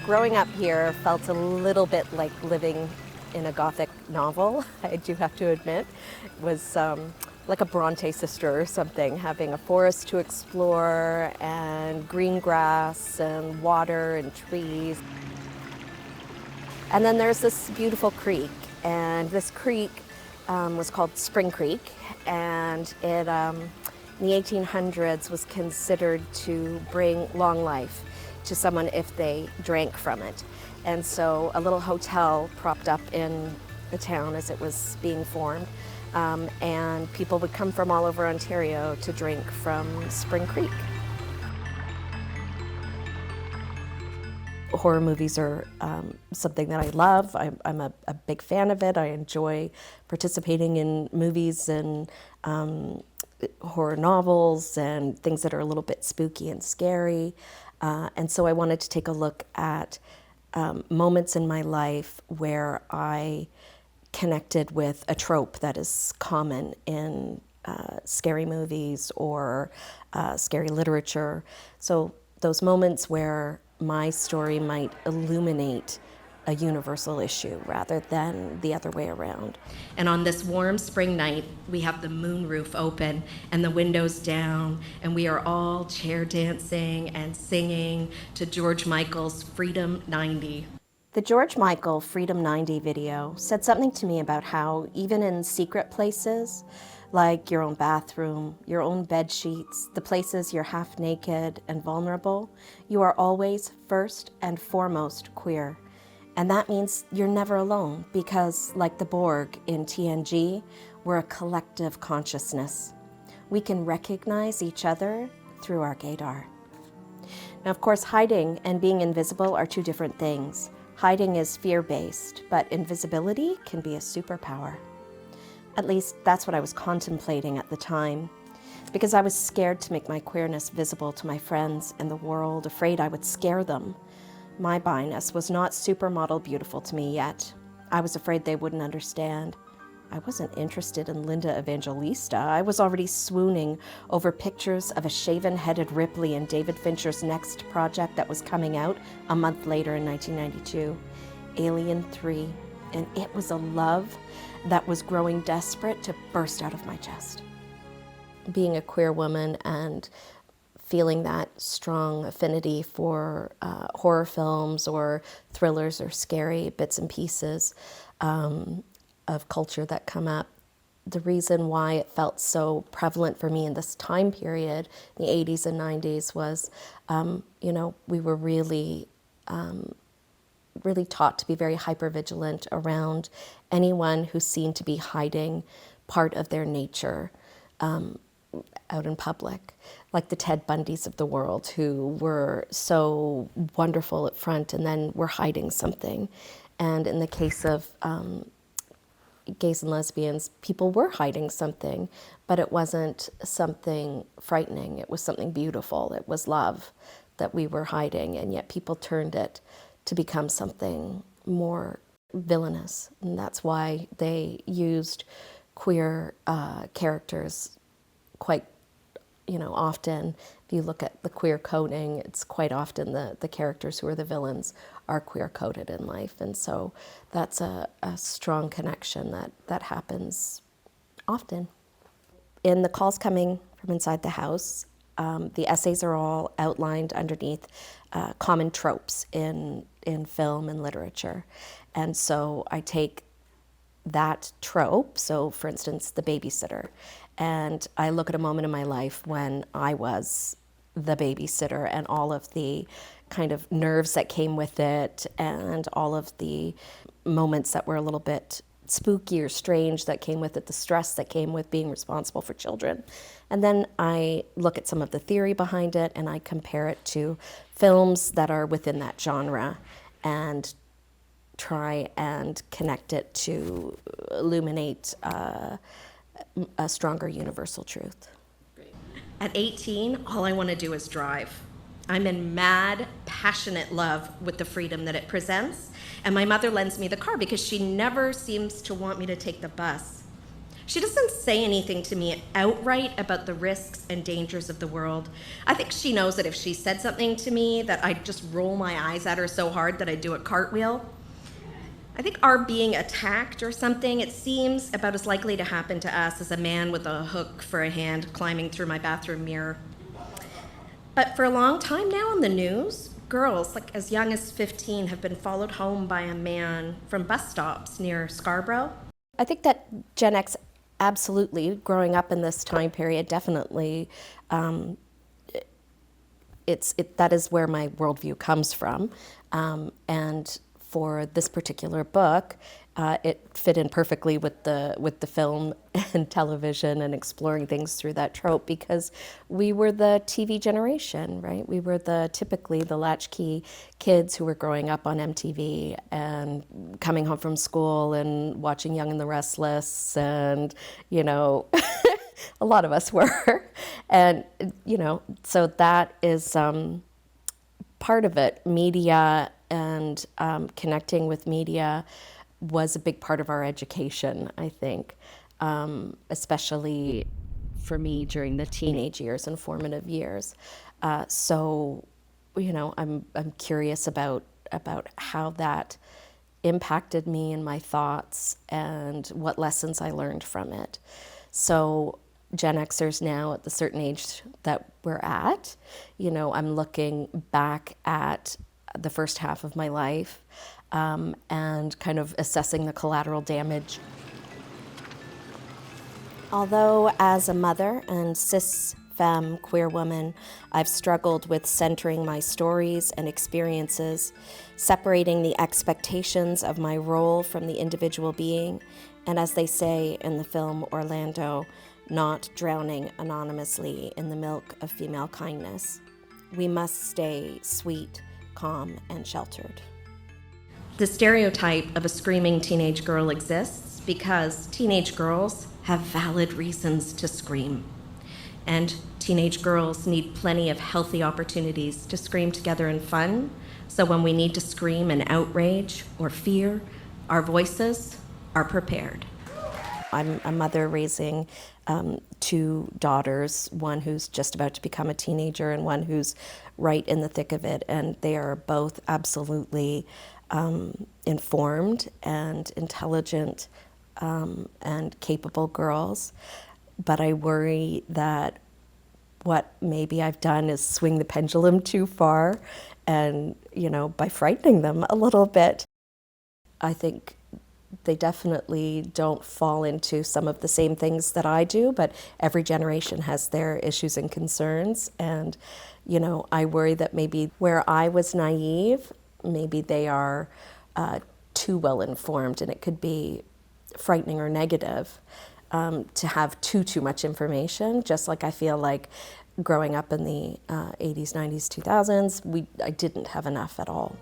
Growing up here felt a little bit like living in a Gothic novel, I do have to admit. It was like a Bronte sister or something, having a forest to explore and green grass and water and trees. And then there's this beautiful creek, and this creek was called Spring Creek, and it in the 1800s was considered to bring long life to someone if they drank from it. And so a little hotel propped up in the town as it was being formed, and people would come from all over Ontario to drink from Spring Creek. Horror movies are something that I love. I'm a big fan of it. I enjoy participating in movies and horror novels and things that are a little bit spooky and scary. And so I wanted to take a look at moments in my life where I connected with a trope that is common in scary movies or scary literature. So those moments where my story might illuminate a universal issue rather than the other way around. And on this warm spring night, we have the moon roof open and the windows down, and we are all chair dancing and singing to George Michael's Freedom 90. The George Michael Freedom 90 video said something to me about how even in secret places, like your own bathroom, your own bed sheets, the places you're half naked and vulnerable, you are always first and foremost queer. And that means you're never alone because, like the Borg in TNG, we're a collective consciousness. We can recognize each other through our gaydar. Now, of course, hiding and being invisible are two different things. Hiding is fear-based, but invisibility can be a superpower. At least that's what I was contemplating at the time, because I was scared to make my queerness visible to my friends and the world, afraid I would scare them. My bi-ness was not supermodel beautiful to me yet. I was afraid they wouldn't understand. I wasn't interested in Linda Evangelista. I was already swooning over pictures of a shaven-headed Ripley in David Fincher's next project that was coming out a month later in 1992, Alien 3. And it was a love that was growing desperate to burst out of my chest. Being a queer woman and feeling that strong affinity for horror films or thrillers or scary bits and pieces of culture that come up, the reason why it felt so prevalent for me in this time period, the 80s and 90s, was, we were really taught to be very hypervigilant around anyone who seemed to be hiding part of their nature out in public, like the Ted Bundys of the world, who were so wonderful up front and then were hiding something. And in the case of gays and lesbians, people were hiding something, but it wasn't something frightening. It was something beautiful. It was love that we were hiding, and yet people turned it to become something more villainous. And that's why they used queer characters quite, often. If you look at the queer coding, it's quite often the characters who are the villains are queer coded in life. And so that's a strong connection that happens often. In the calls coming from inside the house, the essays are all outlined underneath common tropes in film and literature. And so I take that trope, so for instance, the babysitter, and I look at a moment in my life when I was the babysitter and all of the kind of nerves that came with it and all of the moments that were a little bit spooky or strange that came with it, the stress that came with being responsible for children. And then I look at some of the theory behind it and I compare it to films that are within that genre and try and connect it to illuminate a stronger universal truth. At 18, all I want to do is drive. I'm in mad, passionate love with the freedom that it presents, and my mother lends me the car because she never seems to want me to take the bus. She doesn't say anything to me outright about the risks and dangers of the world. I think she knows that if she said something to me that I'd just roll my eyes at her so hard that I'd do a cartwheel. I think our being attacked or something, it seems about as likely to happen to us as a man with a hook for a hand climbing through my bathroom mirror. But for a long time now on the news, girls like as young as 15 have been followed home by a man from bus stops near Scarborough. I think that Gen X, absolutely, growing up in this time period, definitely, that is where my worldview comes from. And for this particular book, it fit in perfectly with the film and television and exploring things through that trope, because we were the TV generation, right? We were typically the latchkey kids who were growing up on MTV and coming home from school and watching Young and the Restless, and a lot of us were, and so that is part of it. Media and connecting with media was a big part of our education, I think, especially for me during the teenage years and formative years. So, I'm curious about how that impacted me and my thoughts and what lessons I learned from it. So Gen Xers now at the certain age that we're at, I'm looking back at the first half of my life and kind of assessing the collateral damage. Although as a mother and cis femme queer woman, I've struggled with centering my stories and experiences, separating the expectations of my role from the individual being, and as they say in the film Orlando, not drowning anonymously in the milk of female kindness. We must stay sweet, calm, and sheltered. The stereotype of a screaming teenage girl exists because teenage girls have valid reasons to scream. And teenage girls need plenty of healthy opportunities to scream together in fun. So when we need to scream in outrage or fear, our voices are prepared. I'm a mother raising two daughters, one who's just about to become a teenager and one who's right in the thick of it. And they are both absolutely informed and intelligent and capable girls. But I worry that what maybe I've done is swing the pendulum too far and, by frightening them a little bit. I think they definitely don't fall into some of the same things that I do, but every generation has their issues and concerns. And, I worry that maybe where I was naive, maybe they are too well informed, and it could be frightening or negative to have too much information. Just like I feel like growing up in the 80s, 90s, 2000s, I didn't have enough at all.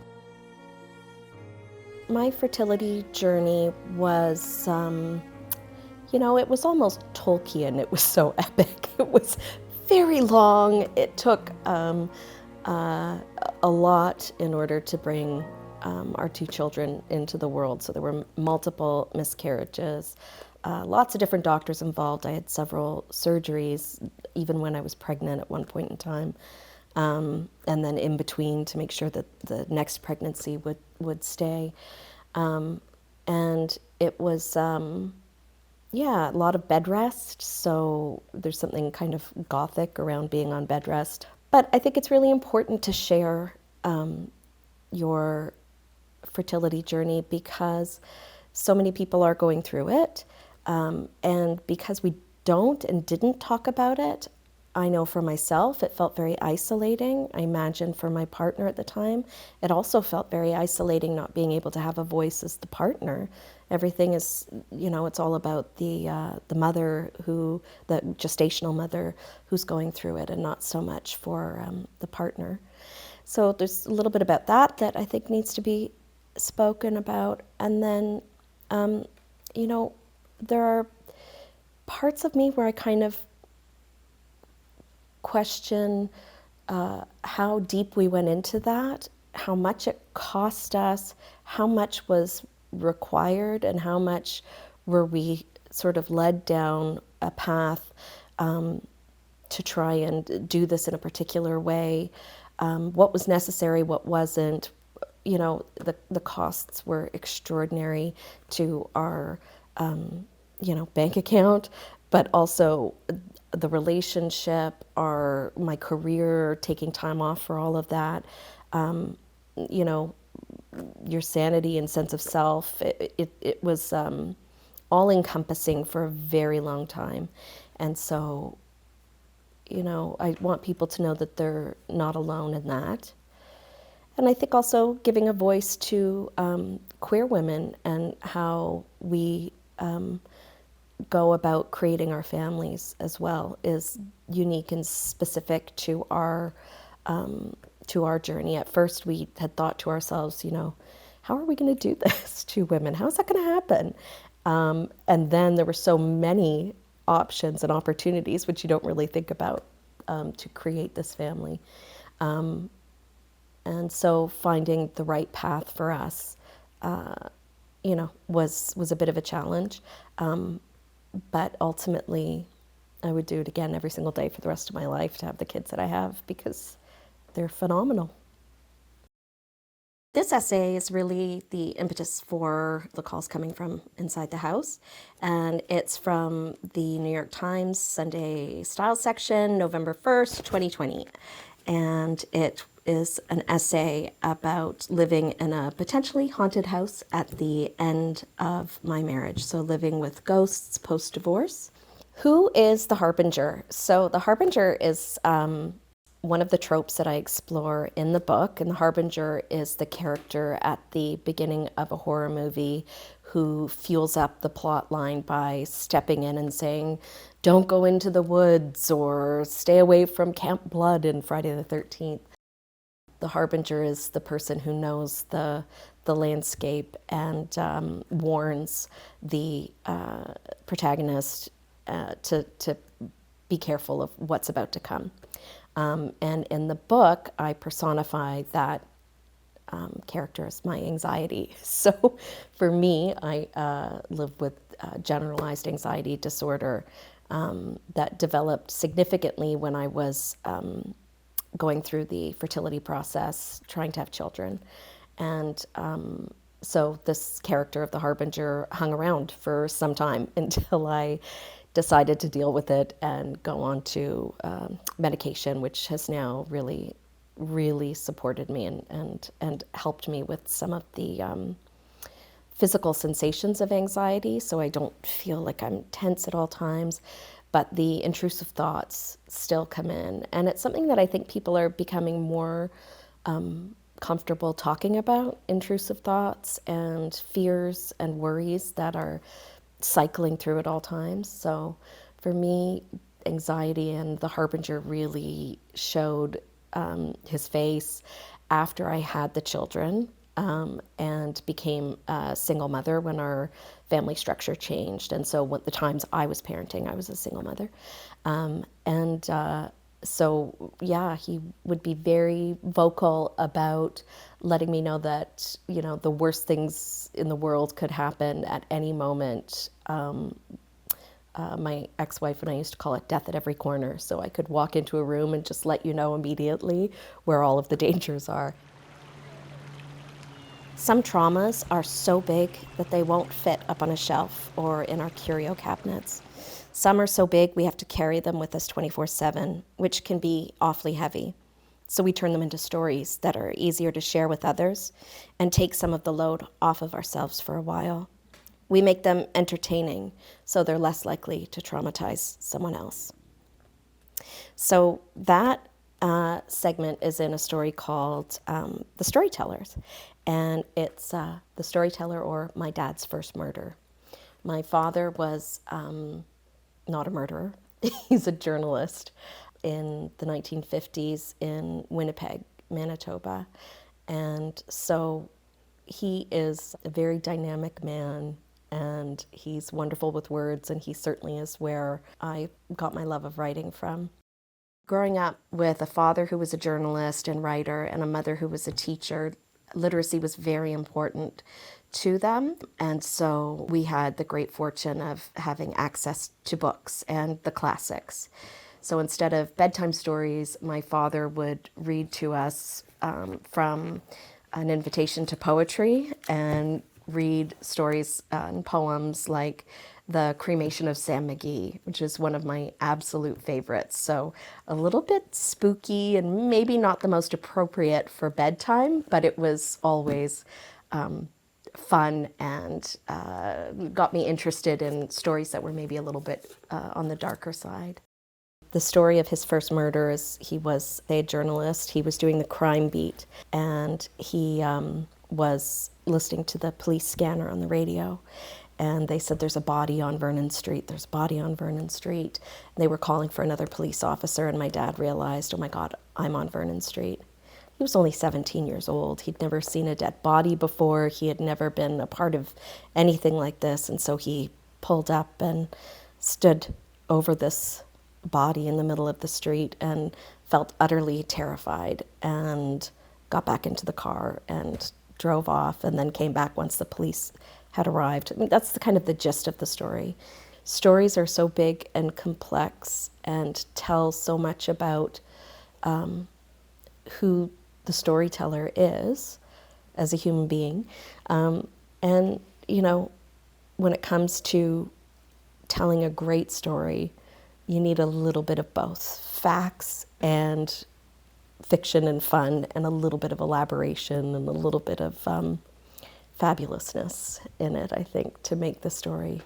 My fertility journey was, it was almost Tolkien. It was so epic. It was very long. It took a lot in order to bring our two children into the world. So there were multiple miscarriages, lots of different doctors involved. I had several surgeries, even when I was pregnant at one point in time. And then in between to make sure that the next pregnancy would stay. And it was, a lot of bed rest. So there's something kind of gothic around being on bed rest. But I think it's really important to share your fertility journey because so many people are going through it. And because we don't and didn't talk about it, I know for myself, it felt very isolating. I imagine for my partner at the time, it also felt very isolating not being able to have a voice as the partner. Everything is, it's all about the mother the gestational mother who's going through it and not so much for the partner. So there's a little bit about that I think needs to be spoken about. And then, there are parts of me where I kind of question how deep we went into that, how much it cost us, how much was required, and how much were we sort of led down a path to try and do this in a particular way. What was necessary, what wasn't. You know, the costs were extraordinary to our, bank account, but also the relationship, my career, taking time off for all of that, your sanity and sense of self. It was all encompassing for a very long time. And so, I want people to know that they're not alone in that. And I think also giving a voice to queer women and how we go about creating our families as well is unique and specific to our journey. At first, we had thought to ourselves, how are we going to do this to women? How is that going to happen? And then there were so many options and opportunities, which you don't really think about, to create this family. And so finding the right path for us, was a bit of a challenge. But ultimately, I would do it again every single day for the rest of my life to have the kids that I have, because they're phenomenal. This essay is really the impetus for the calls coming from inside the house. And it's from the New York Times Sunday Style section, November 1st, 2020. And it is an essay about living in a potentially haunted house at the end of my marriage. So living with ghosts post-divorce. Who is the harbinger? So the harbinger is one of the tropes that I explore in the book. And the harbinger is the character at the beginning of a horror movie who fuels up the plot line by stepping in and saying, don't go into the woods, or stay away from Camp Blood in Friday the 13th. The harbinger is the person who knows the landscape and warns the protagonist to be careful of what's about to come. And in the book, I personify that character as my anxiety. So for me, I live with generalized anxiety disorder that developed significantly when I was going through the fertility process, trying to have children. And so this character of the harbinger hung around for some time until I decided to deal with it and go on to medication, which has now really supported me and helped me with some of the physical sensations of anxiety, so I don't feel like I'm tense at all times, but the intrusive thoughts still come in. And it's something that I think people are becoming more comfortable talking about, intrusive thoughts and fears and worries that are cycling through at all times. So for me, anxiety and the harbinger really showed his face after I had the children and became a single mother when our family structure changed. And so the times I was parenting, I was a single mother. So yeah, he would be very vocal about letting me know that, the worst things in the world could happen at any moment. My ex-wife and I used to call it death at every corner. So I could walk into a room and just let you know immediately where all of the dangers are. Some traumas are so big that they won't fit up on a shelf or in our curio cabinets. Some are so big we have to carry them with us 24/7, which can be awfully heavy. So we turn them into stories that are easier to share with others and take some of the load off of ourselves for a while. We make them entertaining so they're less likely to traumatize someone else. So that segment is in a story called The Storytellers, and it's The Storyteller, or My Dad's First Murder. My father was not a murderer. He's a journalist in the 1950s in Winnipeg, Manitoba. And so he is a very dynamic man, and he's wonderful with words, and he certainly is where I got my love of writing from. Growing up with a father who was a journalist and writer and a mother who was a teacher literacy was very important to them. And so we had the great fortune of having access to books and the classics. So instead of bedtime stories, my father would read to us from An Invitation to Poetry and read stories and poems like The Cremation of Sam McGee, which is one of my absolute favorites. So a little bit spooky and maybe not the most appropriate for bedtime, but it was always fun and got me interested in stories that were maybe a little bit on the darker side. The story of his first murder is he was a journalist. He was doing the crime beat, and he was listening to the police scanner on the radio. And they said, there's a body on Vernon Street. There's a body on Vernon Street. And they were calling for another police officer, and my dad realized, oh my God, I'm on Vernon Street. He was only 17 years old. He'd never seen a dead body before. He had never been a part of anything like this. And so he pulled up and stood over this body in the middle of the street and felt utterly terrified and got back into the car and drove off and then came back once the police had arrived. I mean, that's the kind of the gist of the story. Stories are so big and complex and tell so much about who the storyteller is as a human being. And, you know, when it comes to telling a great story, you need a little bit of both facts and fiction and fun and a little bit of elaboration and a little bit of fabulousness in it, I think, to make the story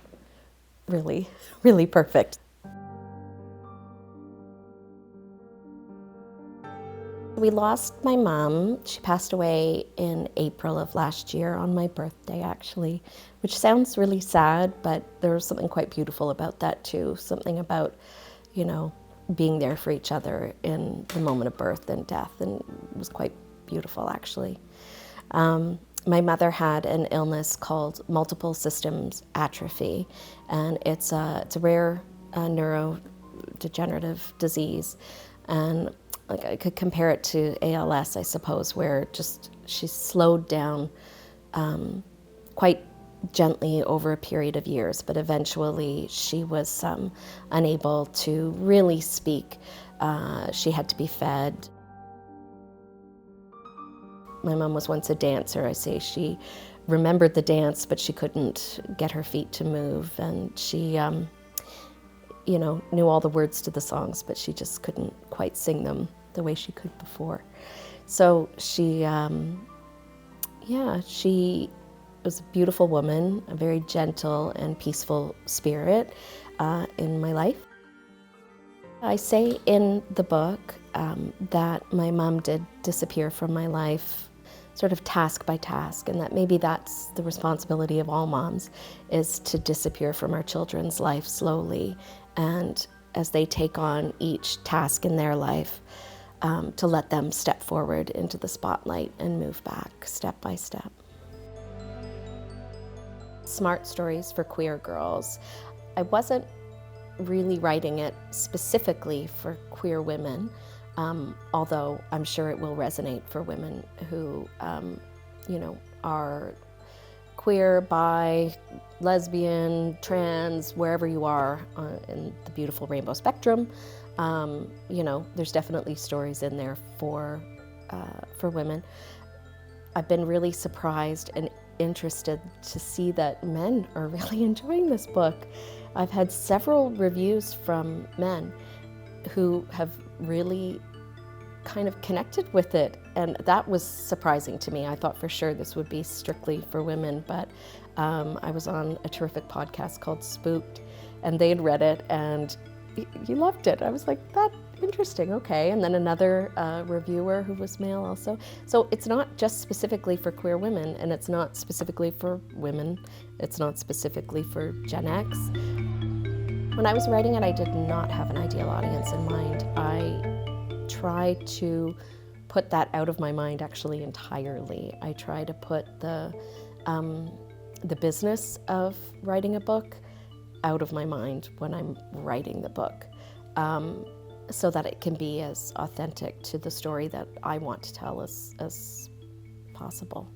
really, really perfect. We lost my mom. She passed away in April of last year on my birthday, actually, which sounds really sad, but there was something quite beautiful about that too. Something about, you know, being there for each other in the moment of birth and death, and it was quite beautiful, actually. My mother had an illness called multiple systems atrophy, and it's a rare neurodegenerative disease, and like I could compare it to ALS, I suppose, where just she slowed down quite gently over a period of years, but eventually she was unable to really speak. She had to be fed. My mom was once a dancer. I say she remembered the dance, but she couldn't get her feet to move, and she you know, knew all the words to the songs, but she just couldn't quite sing them the way she could before. So she she was a beautiful woman, a very gentle and peaceful spirit in my life. I say in the book that my mom did disappear from my life sort of task by task, and that maybe that's the responsibility of all moms, is to disappear from our children's life slowly, and as they take on each task in their life, to let them step forward into the spotlight and move back step by step. Smart stories for queer girls. I wasn't really writing it specifically for queer women, although I'm sure it will resonate for women who, you know, are queer, bi, lesbian, trans, wherever you are in the beautiful rainbow spectrum. You know, there's definitely stories in there for women. I've been really surprised and interested to see that men are really enjoying this book. I've had several reviews from men who have really kind of connected with it, and that was surprising to me. I thought for sure this would be strictly for women, but I was on a terrific podcast called Spooked, and they had read it and he loved it. I was like, that interesting, okay. And then another reviewer who was male also. So it's not just specifically for queer women, and it's not specifically for women. It's not specifically for Gen X. When I was writing it, I did not have an ideal audience in mind. I tried to put that out of my mind actually entirely. I try to put the business of writing a book out of my mind when I'm writing the book, so that it can be as authentic to the story that I want to tell as possible.